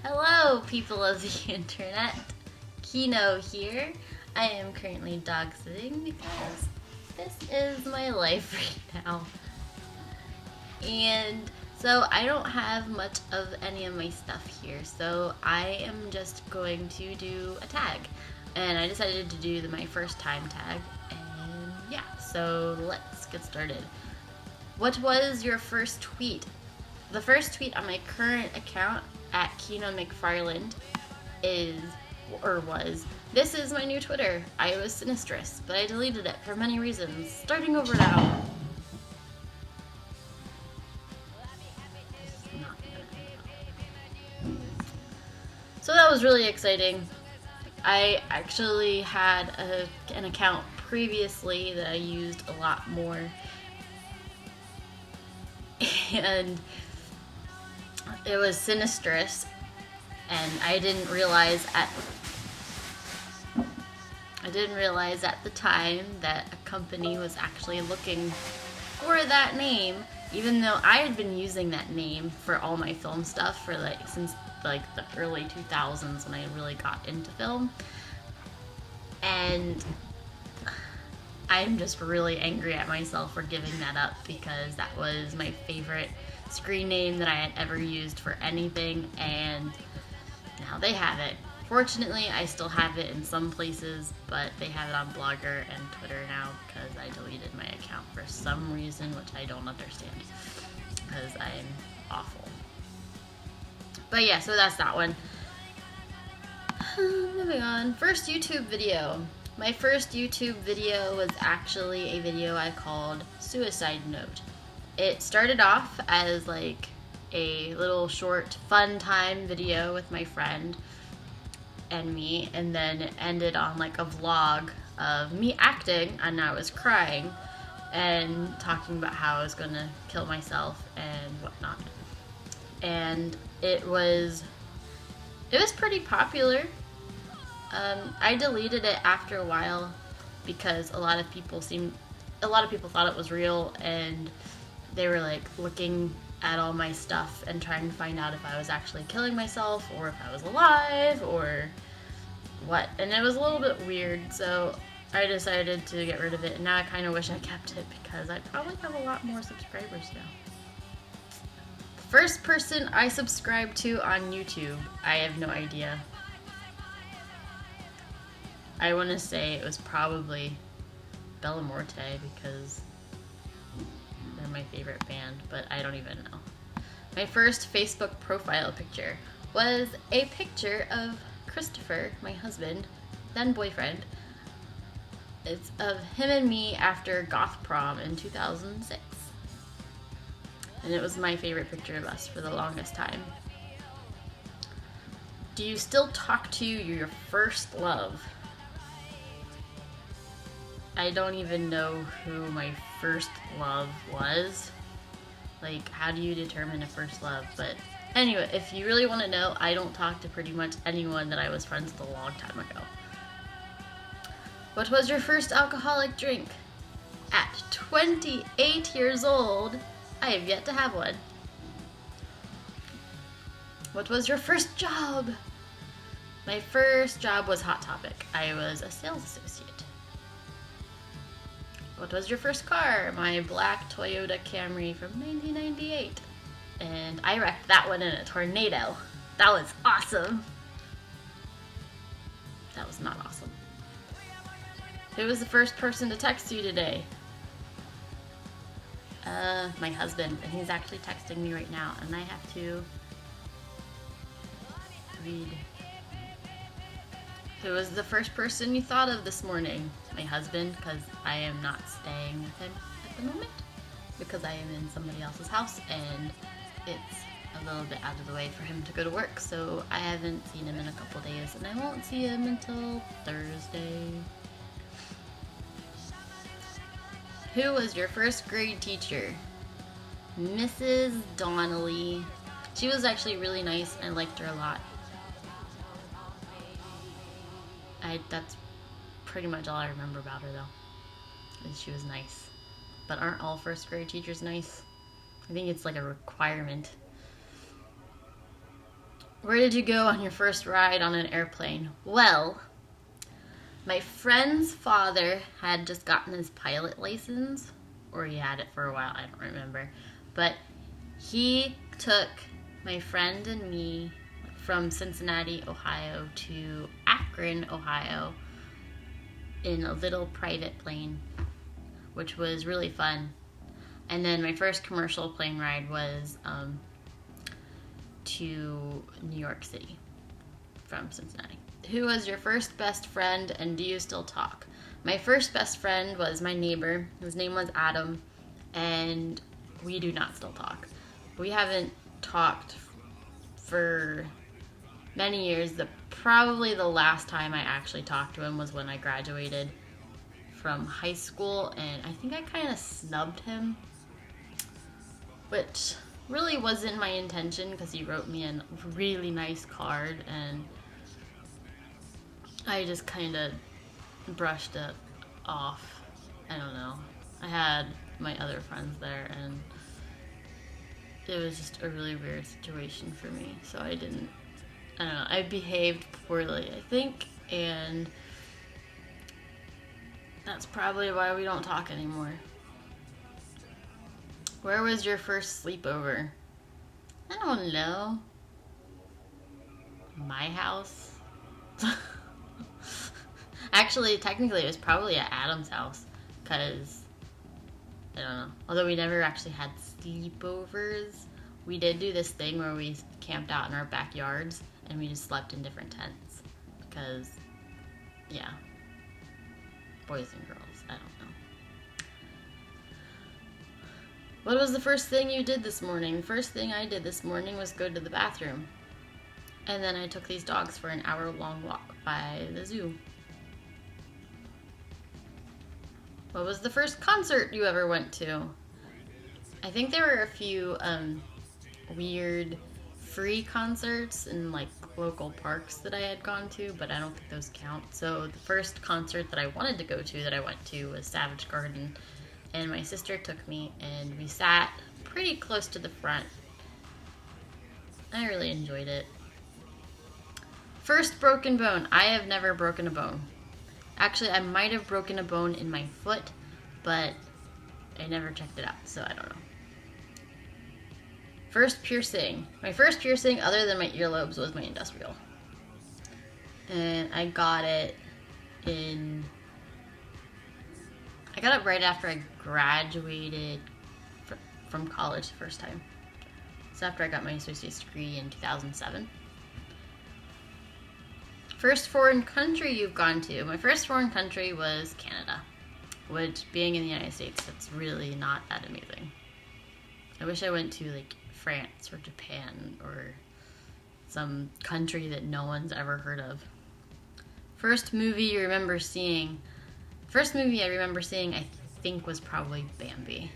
Hello, people of the internet. Kino here. I am currently dog sitting because this is my life right now. And so I don't have much of any of my stuff here, so I am just going to do a tag. And I decided to do my first time tag, and yeah, so let's get started. What was your first tweet? The first tweet on my current account at Kino McFarland was, "This is my new Twitter. I was sinistrous, but I deleted it for many reasons. Starting over now." So that was really exciting. I actually had an account previously that I used a lot more. And it was sinistrous, and I didn't realize at the time that a company was actually looking for that name, even though I had been using that name for all my film stuff since the early 2000s when I really got into film. And I'm just really angry at myself for giving that up, because that was my favorite screen name that I had ever used for anything, and now they have it. Fortunately, I still have it in some places, but they have it on Blogger and Twitter now because I deleted my account for some reason, which I don't understand, because I'm awful. But yeah, so that's that one. Moving on. First YouTube video. My first YouTube video was actually a video I called Suicide Note. It started off as like a little short fun time video with my friend and me, and then it ended on like a vlog of me acting, and I was crying and talking about how I was gonna kill myself and whatnot. And it was pretty popular. I deleted it after a while because a lot of people thought it was real, and they were like looking at all my stuff and trying to find out if I was actually killing myself or if I was alive or what. And it was a little bit weird, so I decided to get rid of it, and now I kind of wish I kept it because I probably have a lot more subscribers now. First person I subscribed to on YouTube, I have no idea. I want to say it was probably Bella Morte because they're my favorite band, but I don't even know. My first Facebook profile picture was a picture of Christopher, my husband, then boyfriend. It's of him and me after Goth Prom in 2006. And it was my favorite picture of us for the longest time. Do you still talk to your first love? I don't even know who my first love was. Like, how do you determine a first love? But anyway, if you really want to know, I don't talk to pretty much anyone that I was friends with a long time ago. What was your first alcoholic drink? At 28 years old, I have yet to have one. What was your first job? My first job was Hot Topic. I was a sales associate. What was your first car? My black Toyota Camry from 1998. And I wrecked that one in a tornado. That was awesome. That was not awesome. Who was the first person to text you today? My husband, and he's actually texting me right now, and I have to read. Who was the first person you thought of this morning? My husband, because I am not staying with him at the moment, because I am in somebody else's house, and it's a little bit out of the way for him to go to work, so I haven't seen him in a couple days, and I won't see him until Thursday. Who was your first grade teacher? Mrs. Donnelly. She was actually really nice, and I liked her a lot. That's pretty much all I remember about her, though, is she was nice. But aren't all first grade teachers nice? I think it's like a requirement. Where did you go on your first ride on an airplane? Well, my friend's father had just gotten his pilot license, or he had it for a while, I don't remember. But he took my friend and me from Cincinnati, Ohio to Akron, Ohio in a little private plane, which was really fun. And then my first commercial plane ride was to New York City from Cincinnati. Who was your first best friend and do you still talk? My first best friend was my neighbor. His name was Adam, and we do not still talk. We haven't talked for many years. Probably the last time I actually talked to him was when I graduated from high school, and I think I kind of snubbed him, which really wasn't my intention because he wrote me a really nice card and I just kind of brushed it off. I don't know. I had my other friends there and it was just a really weird situation for me, so I don't know, I behaved poorly, I think, and that's probably why we don't talk anymore. Where was your first sleepover? I don't know. My house? Actually, technically, it was probably at Adam's house, because, I don't know. Although we never actually had sleepovers, we did do this thing where we camped out in our backyards, and we just slept in different tents, because, yeah, boys and girls, I don't know. What was the first thing you did this morning? The first thing I did this morning was go to the bathroom. And then I took these dogs for an hour-long walk by the zoo. What was the first concert you ever went to? I think there were a few weird free concerts in like local parks that I had gone to, but I don't think those count. So the first concert that I wanted to go to that I went to was Savage Garden. And my sister took me, and we sat pretty close to the front. I really enjoyed it. First broken bone. I have never broken a bone. Actually, I might have broken a bone in my foot, but I never checked it out, so I don't know. First piercing. My first piercing, other than my earlobes, was my industrial. And I got it right after I graduated from college the first time. So after I got my associate's degree in 2007. First foreign country you've gone to. My first foreign country was Canada, which, being in the United States, that's really not that amazing. I wish I went to like France or Japan or some country that no one's ever heard of. First movie you remember seeing. First movie I remember seeing, I think, was probably Bambi.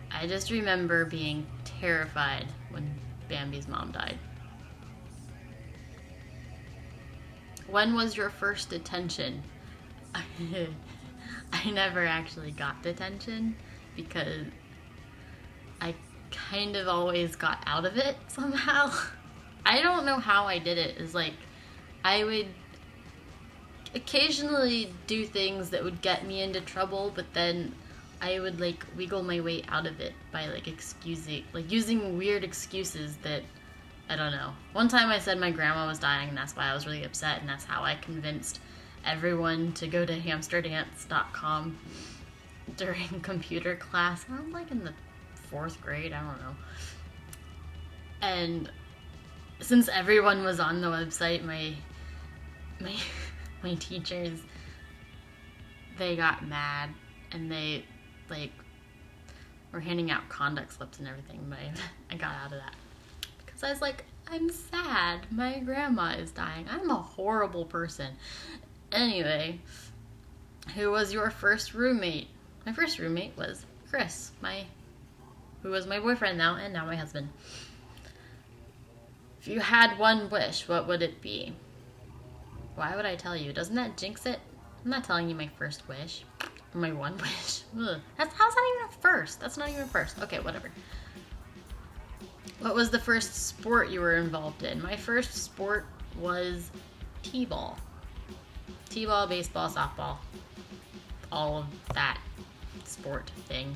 I just remember being terrified when Bambi's mom died. When was your first detention? I never actually got detention because I kind of always got out of it somehow. I don't know how I did it. It's like I would occasionally do things that would get me into trouble, but then I would like wiggle my way out of it by like using weird excuses that, I don't know. One time I said my grandma was dying and that's why I was really upset, and that's how I convinced everyone to go to hamsterdance.com during computer class. I was like in the 4th grade, I don't know. And since everyone was on the website, my teachers, they got mad and they like were handing out conduct slips and everything, but I got out of that because I was like, I'm sad, my grandma is dying, I'm a horrible person. Anyway, who was your first roommate? My first roommate was Chris, who was my boyfriend now and now my husband. If you had one wish, what would it be? Why would I tell you? Doesn't that jinx it? I'm not telling you my first wish. Or my one wish. Ugh. How's that even a first? That's not even a first. Okay, whatever. What was the first sport you were involved in? My first sport was t-ball. T-ball, baseball, softball. All of that sport thing.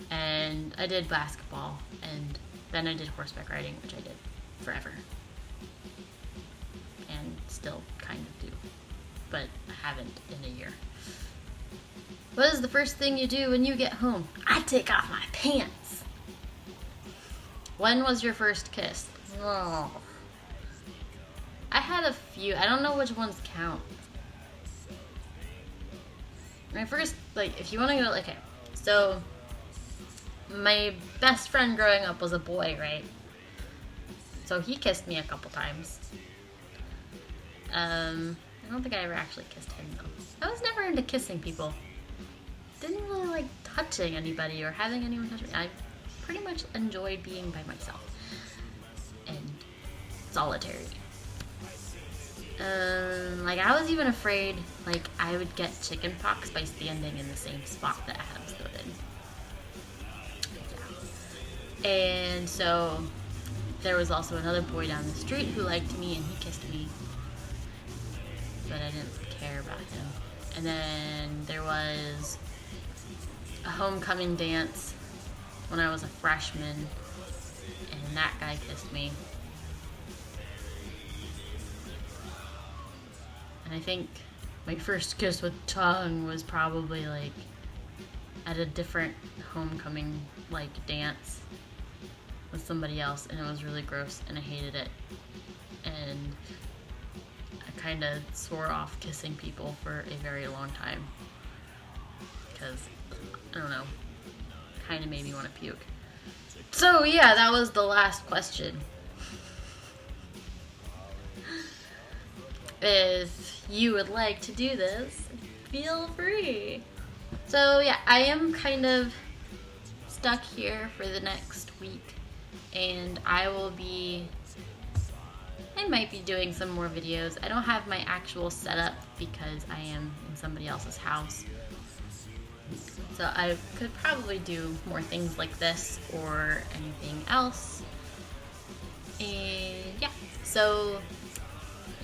And I did basketball, and then I did horseback riding, which I did forever. And still kind of do, but I haven't in a year. What is the first thing you do when you get home? I take off my pants. When was your first kiss? Oh. I had a few. I don't know which ones count. My first, like, if you want to go, okay. So, my best friend growing up was a boy, right? So he kissed me a couple times. I don't think I ever actually kissed him, though. I was never into kissing people. Didn't really like touching anybody or having anyone touch me. I pretty much enjoyed being by myself and solitary. Like, I was even afraid, like, I would get chicken pox by standing in the same spot that Adam stood in. Yeah. And so there was also another boy down the street who liked me, and he kissed me, but I didn't care about him. And then there was a homecoming dance when I was a freshman, and that guy kissed me. And I think my first kiss with tongue was probably like at a different homecoming like dance with somebody else, and it was really gross and I hated it. And I kind of swore off kissing people for a very long time because, I don't know, kind of made me want to puke. So yeah, that was the last question. If you would like to do this, feel free. So yeah, I am kind of stuck here for the next week, and I might be doing some more videos. I don't have my actual setup because I am in somebody else's house. So I could probably do more things like this or anything else. And yeah, so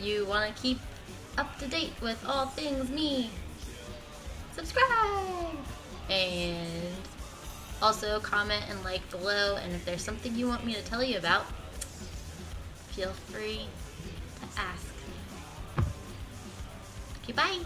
you want to keep up to date with all things me, subscribe, and also comment and like below, and if there's something you want me to tell you about, feel free to ask. Okay, bye.